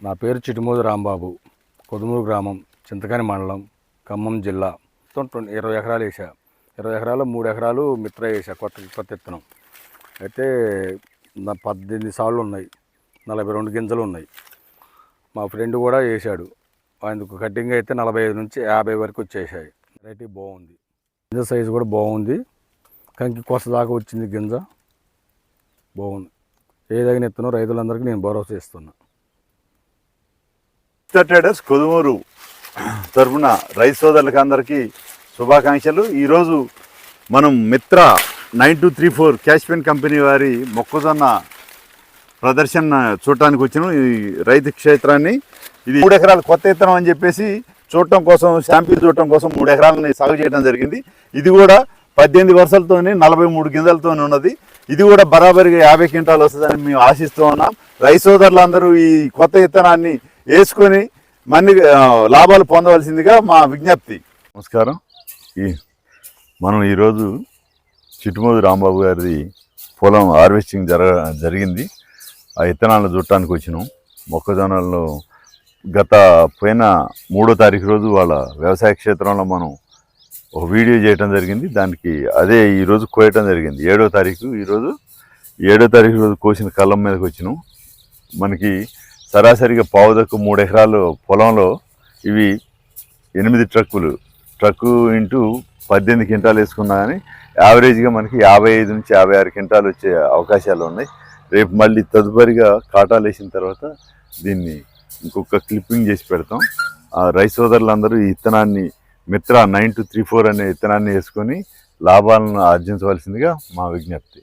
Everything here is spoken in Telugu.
నా పేరు చిటిమూది రాంబాబు, కొదుమూరు గ్రామం, చింతకాని మండలం, ఖమ్మం జిల్లా. మొత్తం 20 ఎకరాలు వేసా. 20 ఎకరాలు 3 ఎకరాలు మిత్ర వేసా, కొత్త విత్తనం. అయితే 18 సాళ్ళు ఉన్నాయి, 42 గింజలు ఉన్నాయి. మా ఫ్రెండ్ కూడా వేసాడు, ఆయనకు కటింగ్ అయితే 45 నుంచి 50 వరకు వచ్చేసాయి. వెరైటీ బాగుంది, గింజ సైజు కూడా బాగుంది, కంకి కొస దాకా వచ్చింది గింజ, బాగుంది. ఏదైనా విత్తనం రైతులందరికీ నేను భరోసా ఇస్తున్నా. ట్రేడర్స్ కొదుమూరు తరఫున రైతు సోదరులకి అందరికీ శుభాకాంక్షలు. ఈరోజు మనం మిత్ర 9234 క్యాష్పెన్ కంపెనీ వారి మొక్కజొన్న ప్రదర్శన చూడటానికి వచ్చినాం. ఈ రైతు క్షేత్రాన్ని, ఇది 3 ఎకరాలు కొత్త విత్తనం అని చెప్పేసి చూడటం కోసం, శాంపిల్ చూడటం కోసం 3 ఎకరాలని సాగు చేయడం జరిగింది. ఇది కూడా 18 వరుసలతోని 43 గింజలతో ఉన్నది. ఇది కూడా బరాబరిగా 50 క్వింటాలు వస్తుందని మేము ఆశిస్తూ ఉన్నాం. రైతు సోదరులందరూ ఈ కొత్త విత్తనాన్ని వేసుకొని మన్ని లాభాలు పొందవలసిందిగా మా విజ్ఞప్తి. నమస్కారం. మనం ఈరోజు చిటిమూది రాంబాబు గారిది పొలం హార్వెస్టింగ్ జరిగింది. ఆ విత్తనాలను చూడటానికి వచ్చినాం. మొక్కజొన్నలను పోయిన 3వ తారీఖు రోజు వాళ్ళ వ్యవసాయ క్షేత్రంలో మనం ఒక వీడియో చేయటం జరిగింది. దానికి అదే ఈరోజు కోయటం జరిగింది. 7వ తారీఖు. ఈరోజు 7వ తారీఖు రోజు కోసిన కళ్ళం మీదకి వచ్చినాం. మనకి సరాసరిగా పావుదక్కు 3 ఎకరాలు పొలంలో ఇవి 8 ట్రక్కు ఇంటూ 18 క్వింటాలు వేసుకున్నా కానీ యావరేజ్గా మనకి 55 నుంచి 56 క్వింటాలు వచ్చే అవకాశాలు ఉన్నాయి. రేపు మళ్ళీ తదుపరిగా కాటాలు వేసిన తర్వాత దీన్ని ఇంకొక క్లిప్పింగ్ చేసి పెడతాం. రైతు సోదరులందరూ ఈ విత్తనాన్ని మిత్ర 9234 అనే విత్తనాన్ని వేసుకొని లాభాలను ఆర్జించవలసిందిగా మా విజ్ఞప్తి.